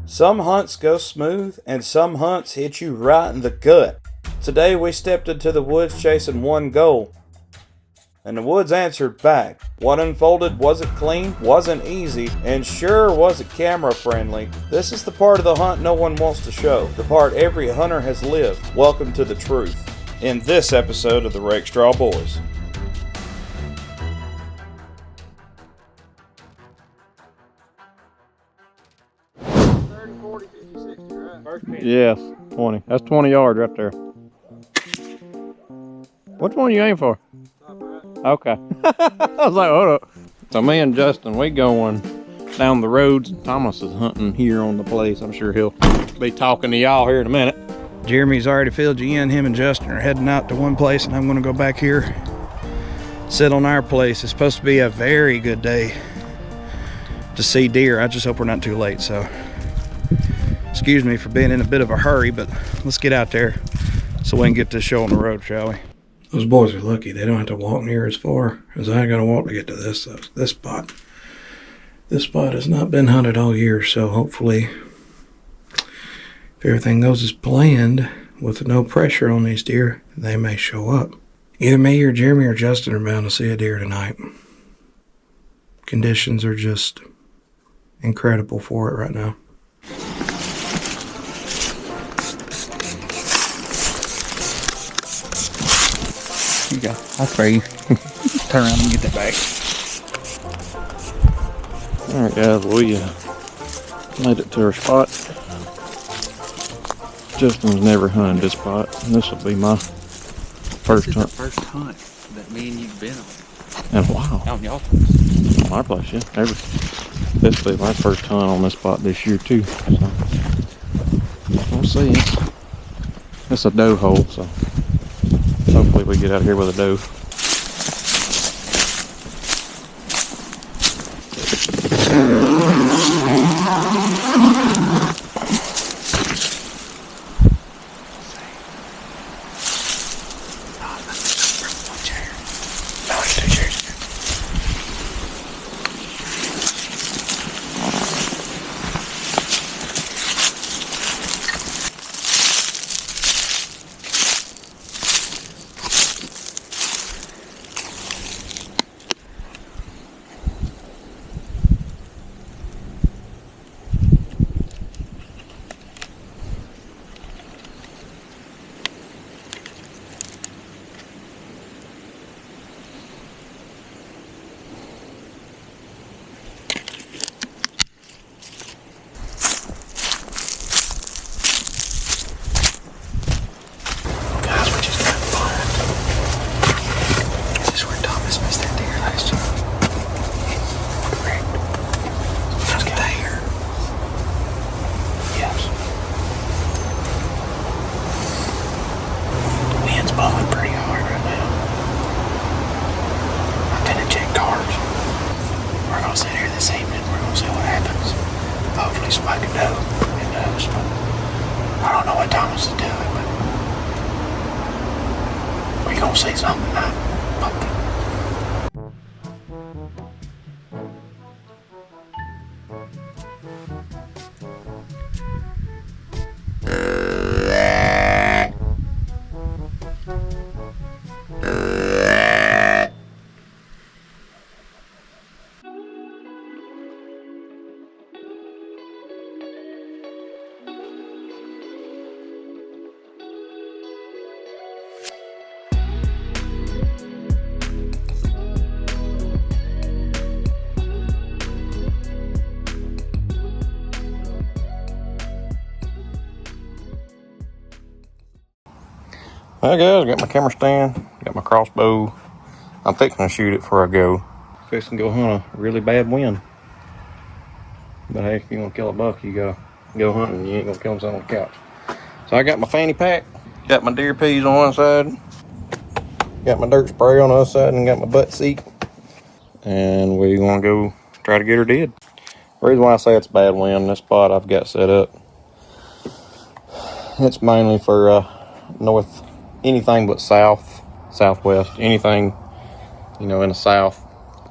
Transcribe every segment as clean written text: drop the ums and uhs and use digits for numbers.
Some hunts go smooth, and some hunts hit you right in the gut. Today we stepped into the woods chasing one goal, and the woods answered back. What unfolded wasn't clean, wasn't easy, and sure wasn't camera friendly. This is the part of the hunt no one wants to show, the part every hunter has lived. Welcome to the truth, in this episode of the Rakestraw Boyz. Yes, 20. That's 20 yards right there. Which one you aim for? Okay. I was like, hold up. So me and Justin, we going down the roads. Thomas is hunting here on the place. I'm sure he'll be talking to y'all here in a minute. Jeremy's already filled you in. Him and Justin are heading out to one place, and I'm going to go back here, sit on our place. It's supposed to be a very good day to see deer. I just hope we're not too late, so excuse me for being in a bit of a hurry, but let's get out there so we can get this show on the road, shall we? Those boys are lucky. They don't have to walk near as far as I gotta walk to get to this spot. This spot has not been hunted all year, so hopefully, if everything goes as planned, with no pressure on these deer, they may show up. Either me or Jeremy or Justin are bound to see a deer tonight. Conditions are just incredible for it right now. You go. I'll spray you. Turn around and get that back. Alright guys, we made it to our spot. Justin's never hunted this spot, and this will be my first hunt. This is the first hunt that me and you've been In on. a while. On y'all place. On our place, yeah. This will be my first hunt on this spot this year too. So we'll see. It's a doe hole, so hopefully we get out of here with a doe. Blowing pretty hard right now. I'm gonna check cards. We're gonna sit here this evening. We're gonna see what happens. Hopefully somebody can do. Who knows? But I don't know what Thomas is doing, but we gonna see something tonight. Hopefully. Alright guys, got my camera stand, got my crossbow. I'm fixing to shoot it before I go. Fixing to go hunt a really bad wind. But hey, if you want to kill a buck, you gotta go hunting. You ain't gonna kill him sitting on the couch. So I got my fanny pack, got my deer peas on one side, got my dirt spray on the other side, and got my butt seat. And we're gonna go try to get her dead. The reason why I say it's a bad wind, this spot I've got set up, it's mainly for north, anything but south, southwest, anything, you know, in the south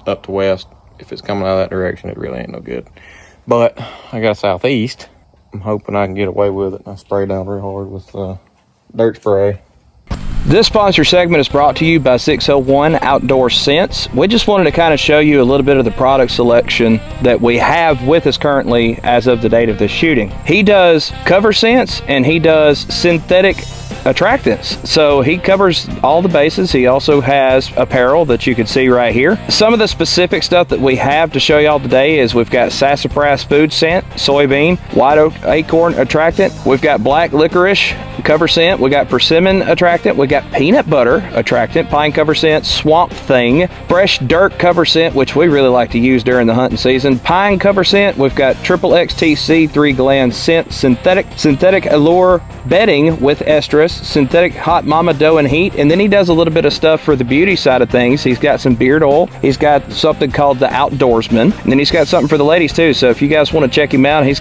up to west. If it's coming out of that direction, it really ain't no good. But I got a southeast, I'm hoping I can get away with it. I spray down real hard with dirt spray. This sponsor segment is brought to you by 601 Outdoor Scents. We just wanted to kind of show you a little bit of the product selection that we have with us currently as of the date of this shooting. He does cover scents and he does synthetic attractants. So he covers all the bases. He also has apparel that you can see right here. Some of the specific stuff that we have to show y'all today is we've got sassafras food scent, soybean, white oak acorn attractant. We've got black licorice cover scent. We got persimmon attractant. We got peanut butter attractant, pine cover scent, swamp thing, fresh dirt cover scent, which we really like to use during the hunting season, pine cover scent. We've got triple XTC 3-gland scent, synthetic allure bedding with estrus, synthetic hot mama dough and heat, and then he does a little bit of stuff for the beauty side of things. He's got some beard oil. He's got something called the Outdoorsman, and then he's got something for the ladies too. So if you guys want to check him out, he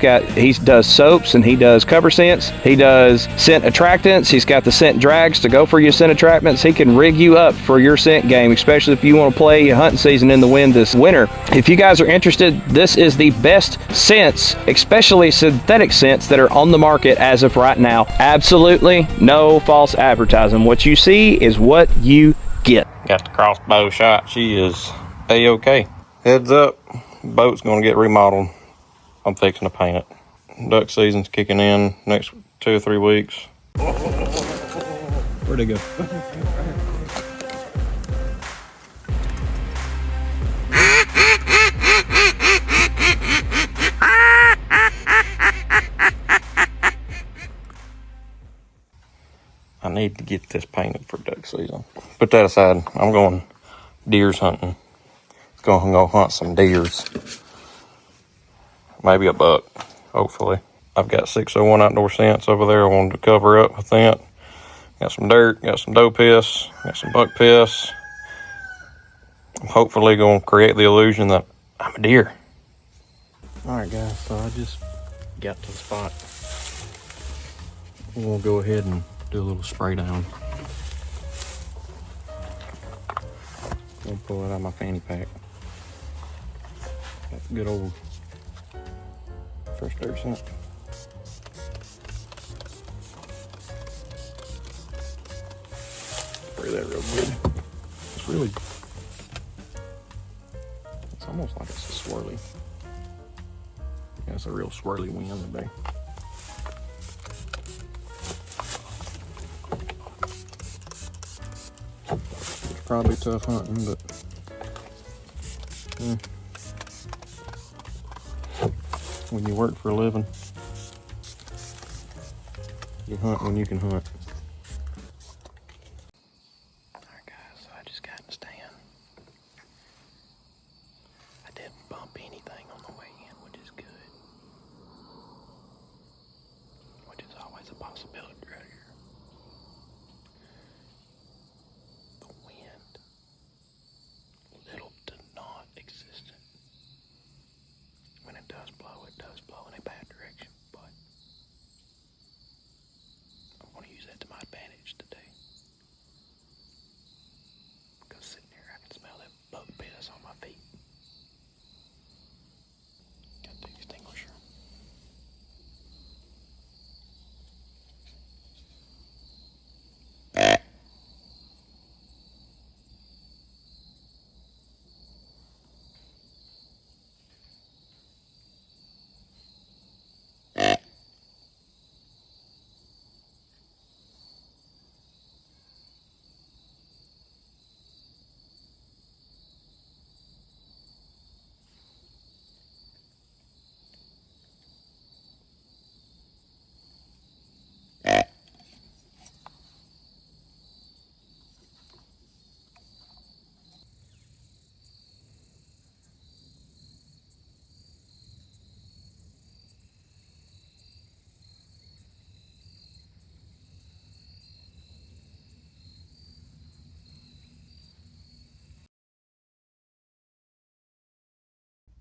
does soaps and he does cover scents. He does scent attractants. He's got the scent drags to go for your scent attractants. He can rig you up for your scent game, especially if you want to play hunting season in the wind this winter. If you guys are interested, this is the best scents, especially synthetic scents, that are on the market as of right now. Absolutely no false advertising. What you see is what you get. Got the Crossbow shot. She is A-OK. Heads up, boat's gonna get remodeled. I'm fixing to paint it. Duck season's kicking in next 2 or 3 weeks. Where'd it go? I need to get this painted for duck season. Put that aside. I'm going deers hunting. Going to go hunt some deers. Maybe a buck, hopefully. I've got 601 Outdoor Scents over there I wanted to cover up with that. Got some dirt, got some doe piss, got some buck piss. I'm hopefully going to create the illusion that I'm a deer. Alright guys, so I just got to the spot. We'll go ahead and do a little spray down. I'll pull it out of my fanny pack. Got good old fresh dirt scent. Spray that real good. It's really, it's almost like it's a swirly. Yeah, it's a real swirly wind today. It's probably tough hunting, but when you work for a living, you hunt when you can hunt. Alright guys, so I just got in the stand. I didn't bump anything on the way in, which is good. Which is always a possibility right here. The wind, little to not existent. When it does blow in a bad direction, but I'm going to use that to my advantage today. Because sitting here, I can smell that buck piss on my feet. Got the extinguisher.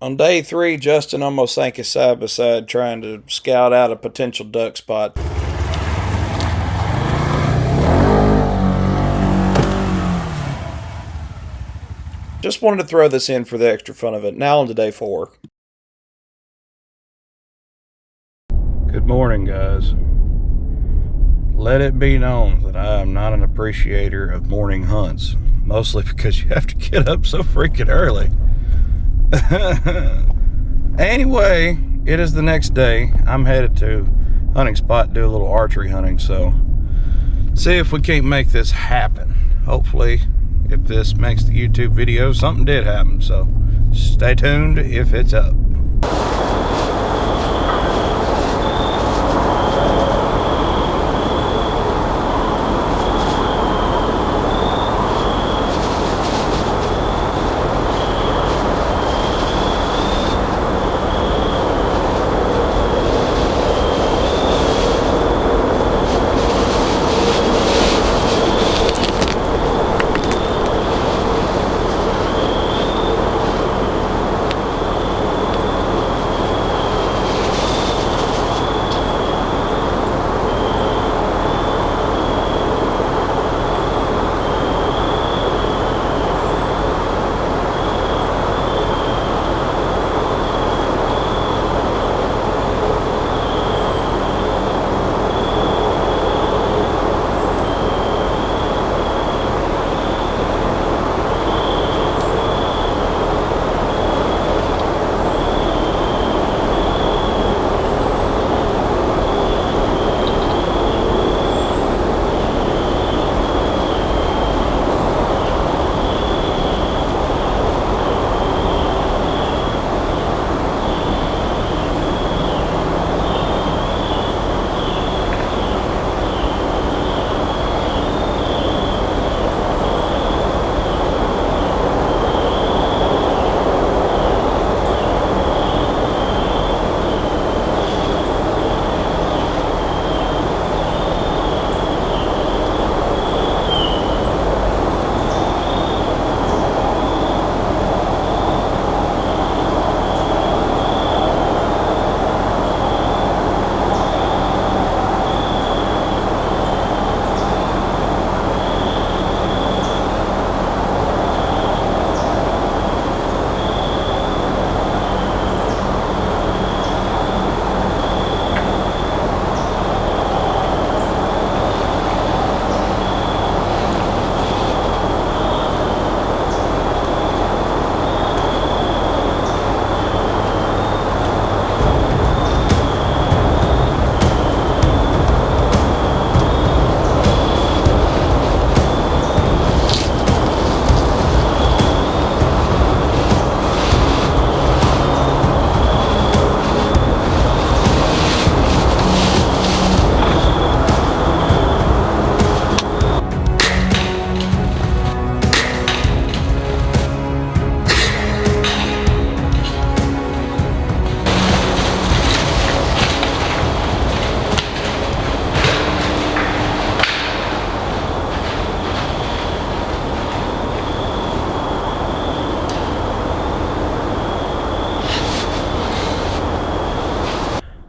On day 3, Justin almost sank his side by side trying to scout out a potential duck spot. Just wanted to throw this in for the extra fun of it. Now on to day 4. Good morning, guys. Let it be known that I am not an appreciator of morning hunts, mostly because you have to get up so freaking early. Anyway, it is the next day. I'm headed to hunting spot to do a little archery hunting, so see if we can't make this happen. Hopefully, if this makes the YouTube video, something did happen, so stay tuned if it's up.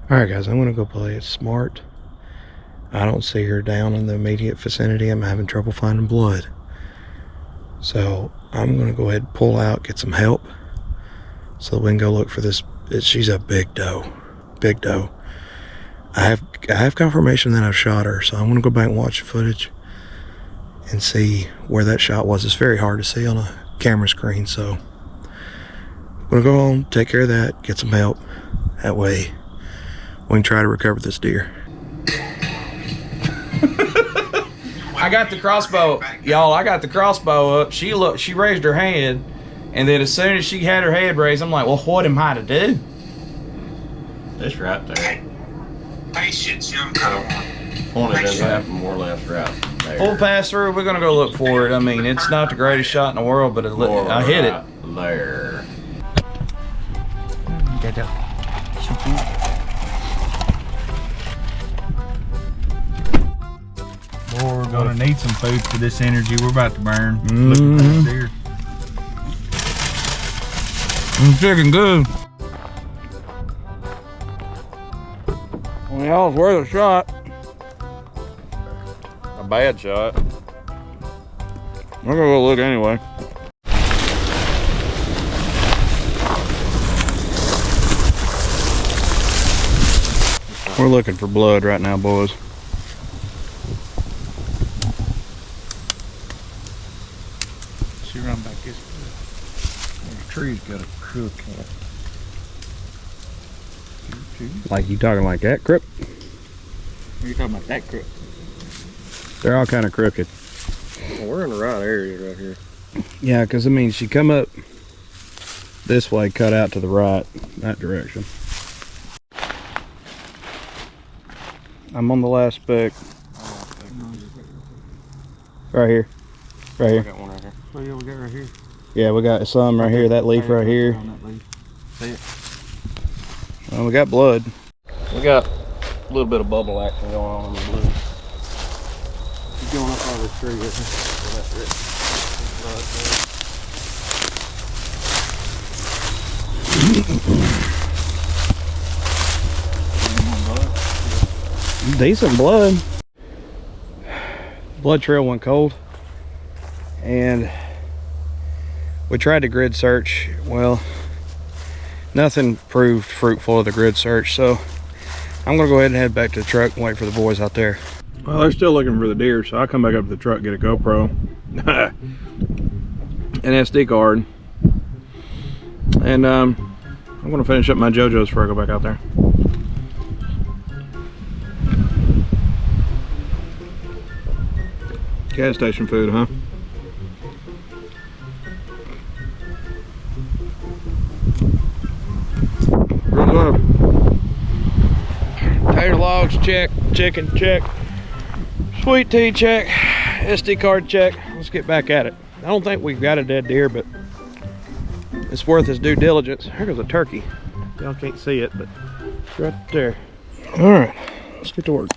Alright guys, I'm going to go play it smart. I don't see her down in the immediate vicinity. I'm having trouble finding blood. So I'm going to go ahead and pull out, get some help, so we can go look for this. She's a big doe. Big doe. I have confirmation that I've shot her, so I'm going to go back and watch the footage and see where that shot was. It's very hard to see on a camera screen, so I'm going to go home, take care of that, get some help. That way we can try to recover this deer. I got the crossbow, y'all. I got the crossbow up. She raised her hand, and then as soon as she had her head raised, I'm like, well, what am I to do? It's right there. Patience, young girl. Point it doesn't have more or less right there. Full pass through. We're gonna go look for it. I mean, it's not the greatest shot in the world, but I hit it. There. Boy, we're gonna need some food for this energy we're about to burn. It's chicken good. Well, y'all's worth a shot. A bad shot. We're gonna go look anyway. We're looking for blood right now, boys. She run back this way. The tree's got a crook in it. Like you talking like that, Crip? You're talking about that crook. They're all kind of crooked. Well, we're in the right area right here. Yeah, because I mean, she come up this way, cut out to the right, that direction. I'm on the last speck. Right here. Right I here. got one right here. Oh yeah, we got right here. Yeah, we got some right here, that leaf right here. See it? Well, we got blood. We got a little bit of bubble action going on in the blue. He's going up on this tree right here. Decent blood. Blood trail went cold. And we tried to grid search. Well, nothing proved fruitful of the grid search, so I'm gonna go ahead and head back to the truck and wait for the boys out there. Well, they're still looking for the deer, so I'll come back up to the truck, get a GoPro, an SD card, and I'm gonna finish up my JoJo's before I go back out there. Gas station food, huh? Tater logs, check. Chicken, check. Sweet tea, check. SD card, check. Let's get back at it. I don't think we've got a dead deer, but it's worth his due diligence. Here goes a turkey. Y'all can't see it, but it's right there. All right, let's get to work.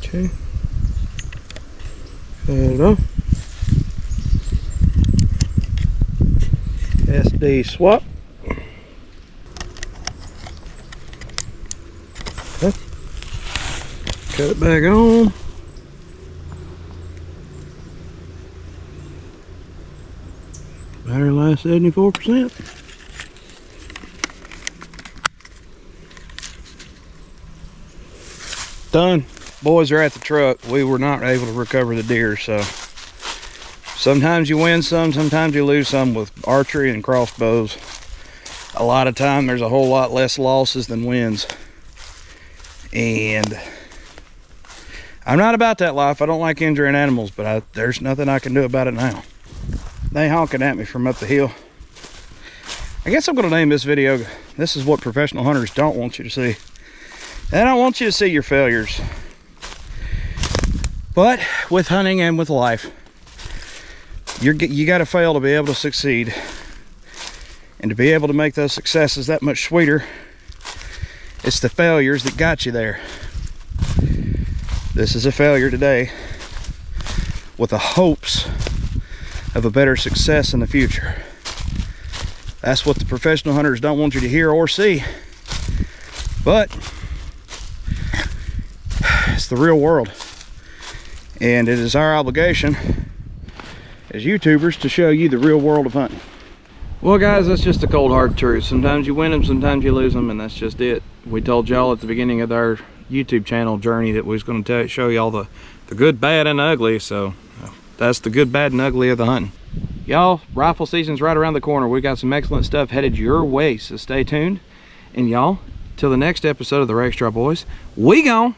Okay. Hello. SD swap. Okay. Cut it back on. Battery life 74%. Done. Boys are at the truck. We were not able to recover the deer, so sometimes you win some, sometimes you lose some with archery and crossbows. A lot of time there's a whole lot less losses than wins. And I'm not about that life. I don't like injuring animals, but there's nothing I can do about it now. They honking at me from up the hill. I guess I'm gonna name this video, "This is what professional hunters don't want you to see." They don't want you to see your failures. But with hunting and with life, you got to fail to be able to succeed, and to be able to make those successes that much sweeter. It's the failures that got you there. This is a failure today with the hopes of a better success in the future. That's what the professional hunters don't want you to hear or see, but it's the real world. And it is our obligation as YouTubers to show you the real world of hunting. Well guys, that's just the cold hard truth. Sometimes you win them, sometimes you lose them, and that's just it. We told y'all at the beginning of our YouTube channel journey that we was going to show y'all the good, bad, and ugly. So that's the good, bad, and ugly of the hunting. Y'all, rifle season's right around the corner. We got some excellent stuff headed your way, so stay tuned. And y'all, till the next episode of the Rakestraw Boys, we gone.